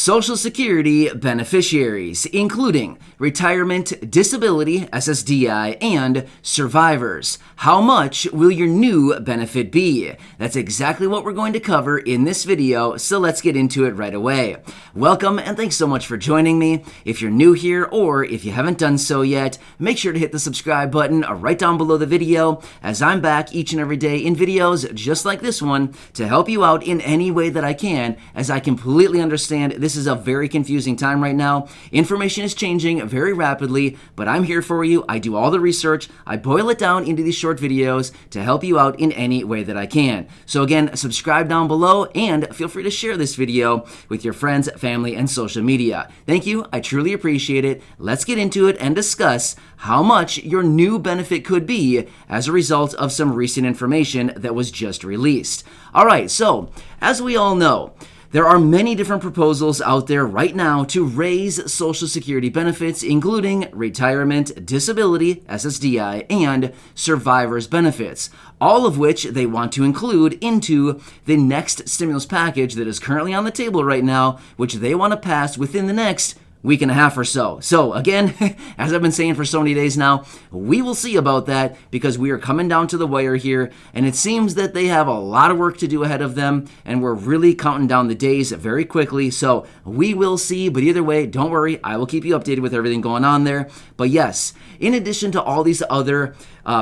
Social Security beneficiaries, including retirement, disability, SSDI, and survivors. How much will your new benefit be? That's exactly what we're going to cover in this video, so let's get into it right away. Welcome, and thanks so much for joining me. If you're new here, or if you haven't done so yet, make sure to hit the subscribe button right down below the video, as I'm back each and every day in videos just like this one to help you out in any way that I can, as I completely understand this is a very confusing time right now. Information is changing very rapidly, but I'm here for you. I do all the research. I boil it down into these short videos to help you out in any way that I can. So again, subscribe down below and feel free to share this video with your friends, family, and social media. Thank you. I truly appreciate it. Let's get into it and discuss how much your new benefit could be as a result of some recent information that was just released. All right, so as we all know, there are many different proposals out there right now to raise Social Security benefits, including retirement, disability, SSDI, and survivors benefits, all of which they want to include into the next stimulus package that is currently on the table right now, which they want to pass within the next week and a half or so. So again, as I've been saying for so many days now, we will see about that because we are coming down to the wire here, and it seems that they have a lot of work to do ahead of them, and we're really counting down the days very quickly. So we will see, but either way, don't worry, I will keep you updated with everything going on there. But yes, in addition to all these other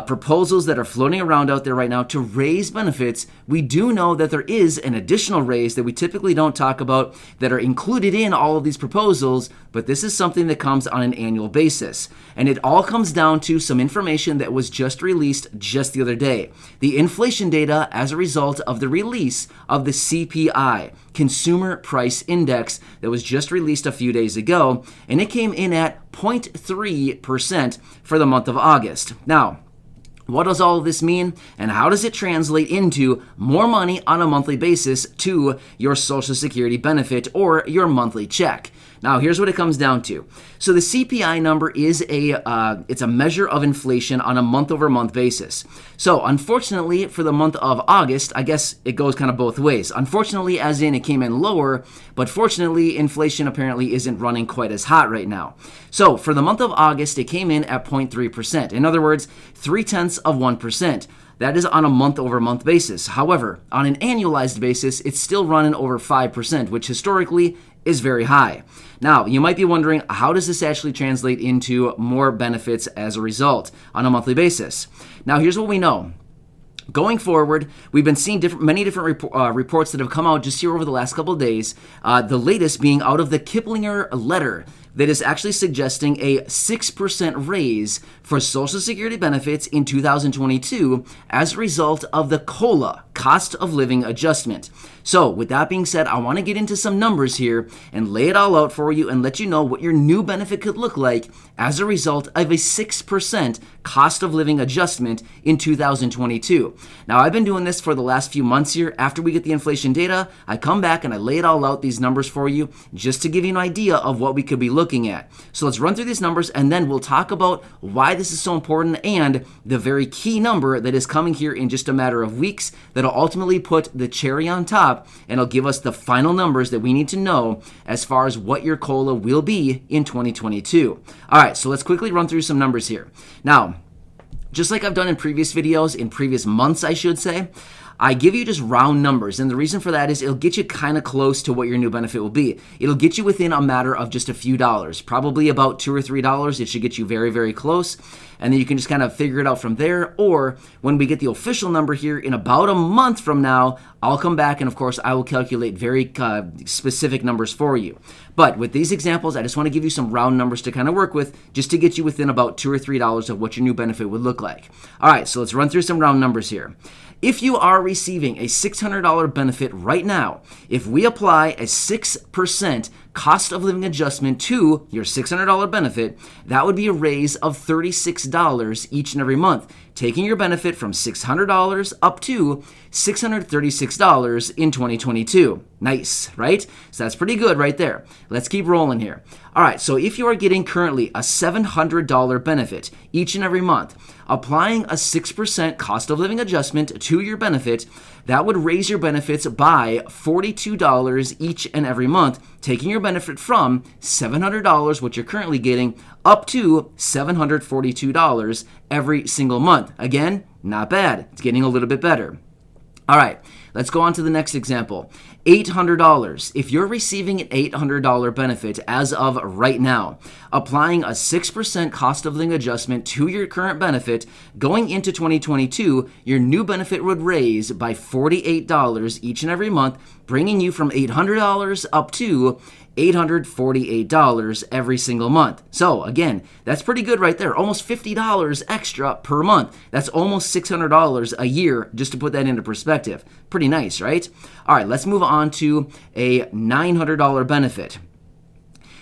proposals that are floating around out there right now to raise benefits, we do know that there is an additional raise that we typically don't talk about that are included in all of these proposals, but this is something that comes on an annual basis. And it all comes down to some information that was just released just the other day. The inflation data as a result of the release of the CPI, Consumer Price Index, that was just released a few days ago, and it came in at 0.3% for the month of August. Now, what does all of this mean, and how does it translate into more money on a monthly basis to your Social Security benefit or your monthly check? Now, here's what it comes down to. So the CPI number is it's a measure of inflation on a month-over-month basis. So unfortunately, for the month of August, I guess it goes kind of both ways. Unfortunately, as in it came in lower, but fortunately, inflation apparently isn't running quite as hot right now. So for the month of August, it came in at 0.3%. In other words, 0.3%. That is on a month-over-month basis. However, on an annualized basis, it's still running over 5%, which historically is very high. Now, you might be wondering, how does this actually translate into more benefits as a result on a monthly basis? Now, here's what we know. Going forward, we've been seeing many different reports that have come out just here over the last couple of days, the latest being out of the Kiplinger letter that is actually suggesting a 6% raise for Social Security benefits in 2022 as a result of the COLA, cost of living adjustment. So with that being said, I want to get into some numbers here and lay it all out for you and let you know what your new benefit could look like as a result of a 6% cost of living adjustment in 2022. Now, I've been doing this for the last few months here. After we get the inflation data, I come back and I lay it all out, these numbers for you, just to give you an idea of what we could be looking at. So let's run through these numbers, and then we'll talk about why this is so important and the very key number that is coming here in just a matter of weeks that'll ultimately put the cherry on top, and it'll give us the final numbers that we need to know as far as what your COLA will be in 2022. All right, so let's quickly run through some numbers here. Now, just like I've done in previous videos, in previous months, I should say, I give you just round numbers, and the reason for that is it'll get you kind of close to what your new benefit will be. It'll get you within a matter of just a few dollars, probably about $2 or $3. It should get you very, very close, and then you can just kind of figure it out from there. Or when we get the official number here in about a month from now, I'll come back, and of course, I will calculate very specific numbers for you. But with these examples, I just want to give you some round numbers to kind of work with, just to get you within about $2 or $3 of what your new benefit would look like. All right, so let's run through some round numbers here. If you are receiving a $600 benefit right now, if we apply a 6% cost of living adjustment to your $600 benefit, that would be a raise of $36 each and every month, taking your benefit from $600 up to $636 in 2022. Nice, right? So that's pretty good right there. Let's keep rolling here. All right, so if you are getting currently a $700 benefit each and every month, applying a 6% cost of living adjustment to your benefit, that would raise your benefits by $42 each and every month, taking your benefit from $700, what you're currently getting, up to $742 every single month. Again, not bad. It's getting a little bit better. All right, let's go on to the next example. $800. If you're receiving an $800 benefit as of right now, applying a 6% cost of living adjustment to your current benefit, going into 2022, your new benefit would raise by $48 each and every month, bringing you from $800 up to $848 every single month. So again, that's pretty good right there. Almost $50 extra per month. That's almost $600 a year, just to put that into perspective. Pretty nice, right? All right, let's move on to a $900 benefit.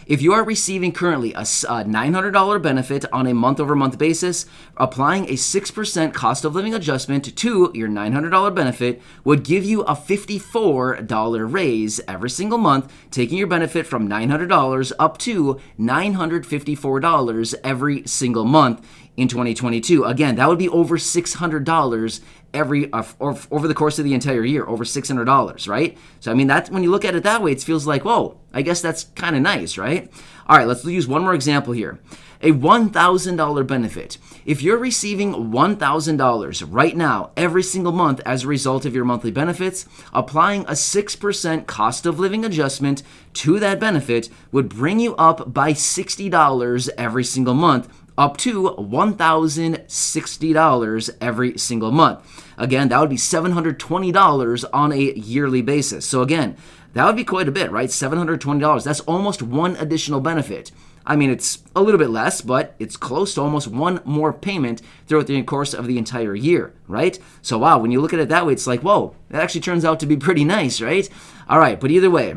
If you are receiving currently a $900 benefit on a month-over-month basis, applying a 6% cost of living adjustment to your $900 benefit would give you a $54 raise every single month, taking your benefit from $900 up to $954 every single month in 2022. Again, that would be over $600 over the course of the entire year, over $600, right? So, I mean, that when you look at it that way, it feels like, whoa, I guess that's kind of nice, right? All right, let's use one more example here. A $1,000 benefit. If you're receiving $1,000 right now, every single month as a result of your monthly benefits, applying a 6% cost of living adjustment to that benefit would bring you up by $60 every single month, up to $1,060 every single month. Again, that would be $720 on a yearly basis. So again, that would be quite a bit, right? $720. That's almost one additional benefit. I mean, it's a little bit less, but it's close to almost one more payment throughout the course of the entire year, right? So wow, when you look at it that way, it's like, whoa, that actually turns out to be pretty nice, right? All right, but either way,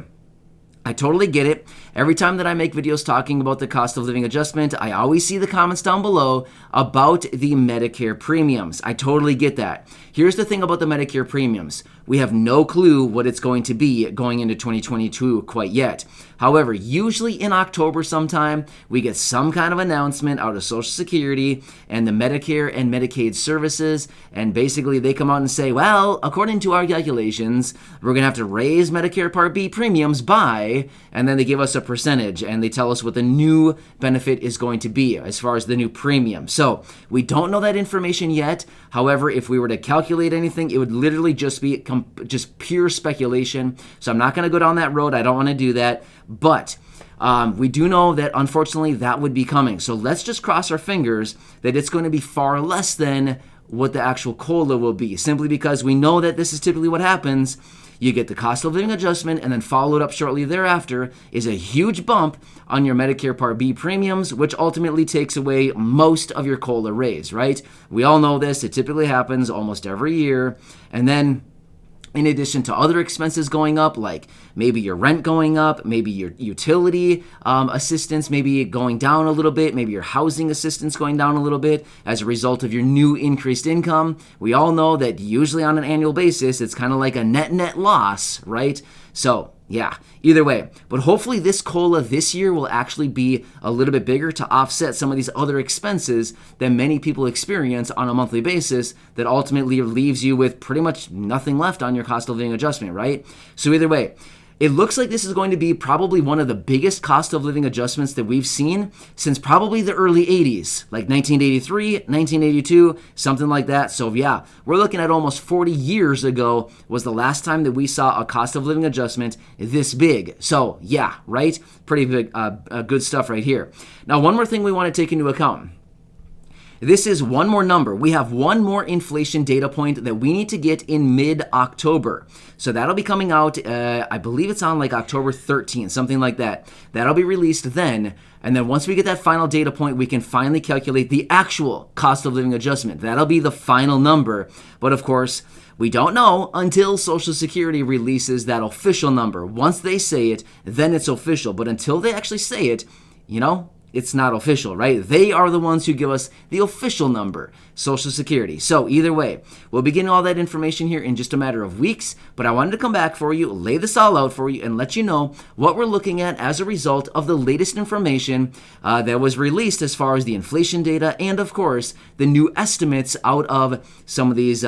I totally get it. Every time that I make videos talking about the cost of living adjustment, I always see the comments down below about the Medicare premiums. I totally get that. Here's the thing about the Medicare premiums. We have no clue what it's going to be going into 2022 quite yet. However, usually in October sometime, we get some kind of announcement out of Social Security and the Medicare and Medicaid services, and basically they come out and say, well, according to our calculations, we're going to have to raise Medicare Part B premiums by, and then they give us a percentage and they tell us what the new benefit is going to be as far as the new premium. So we don't know that information yet. However, if we were to calculate anything, it would literally just be just pure speculation. So I'm not going to go down that road. I don't want to do that. But we do know that unfortunately that would be coming. So let's just cross our fingers that it's going to be far less than what the actual COLA will be, simply because we know that this is typically what happens. You get the cost of living adjustment, and then followed up shortly thereafter is a huge bump on your Medicare Part B premiums, which ultimately takes away most of your COLA raise, right? We all know this. It typically happens almost every year. And then in addition to other expenses going up, like maybe your rent going up, maybe your utility assistance maybe going down a little bit, maybe your housing assistance going down a little bit as a result of your new increased income. We all know that usually on an annual basis, it's kind of like a net loss, right? So yeah, either way. But hopefully this COLA this year will actually be a little bit bigger to offset some of these other expenses that many people experience on a monthly basis that ultimately leaves you with pretty much nothing left on your cost of living adjustment, right? So either way, it looks like this is going to be probably one of the biggest cost of living adjustments that we've seen since probably the early 80s, like 1983, 1982, something like that. So yeah, we're looking at almost 40 years ago was the last time that we saw a cost of living adjustment this big. So yeah, right? Pretty big, good stuff right here. Now, one more thing we want to take into account. This is one more number. We have one more inflation data point that we need to get in mid-October. So that'll be coming out, I believe it's on like October 13th, something like that. That'll be released then. And then once we get that final data point, we can finally calculate the actual cost of living adjustment. That'll be the final number. But of course, we don't know until Social Security releases that official number. Once they say it, then it's official. But until they actually say it, it's not official, right? They are the ones who give us the official number, Social Security. So either way, we'll be getting all that information here in just a matter of weeks, but I wanted to come back for you, lay this all out for you, and let you know what we're looking at as a result of the latest information that was released as far as the inflation data and, of course, the new estimates out of some of these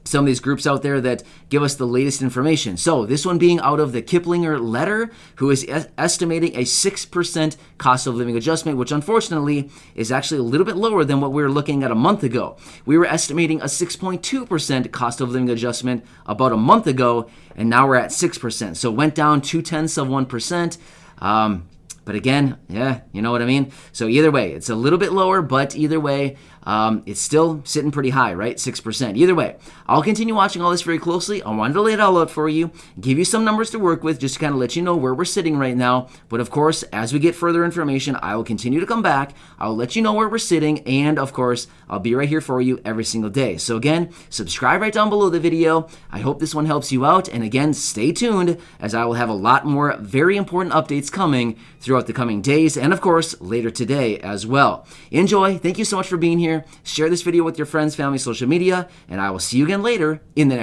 some of these groups out there that give us the latest information. So this one being out of the Kiplinger letter, who is estimating a 6% cost of living adjustment, which unfortunately is actually a little bit lower than what we were looking at a month ago. We were estimating a 6.2% cost of living adjustment about a month ago, and now we're at 6%. So it went down 0.2%. But again, yeah, you know what I mean? So either way, it's a little bit lower, but either way, it's still sitting pretty high, right? 6%. Either way, I'll continue watching all this very closely. I wanted to lay it all out for you, give you some numbers to work with, just to kind of let you know where we're sitting right now. But of course, as we get further information, I will continue to come back. I'll let you know where we're sitting, and of course, I'll be right here for you every single day. So again, subscribe right down below the video. I hope this one helps you out. And again, stay tuned, as I will have a lot more very important updates coming throughout the coming days, and of course, later today as well. Enjoy. Thank you so much for being here. Share this video with your friends, family, social media, and I will see you again later in the next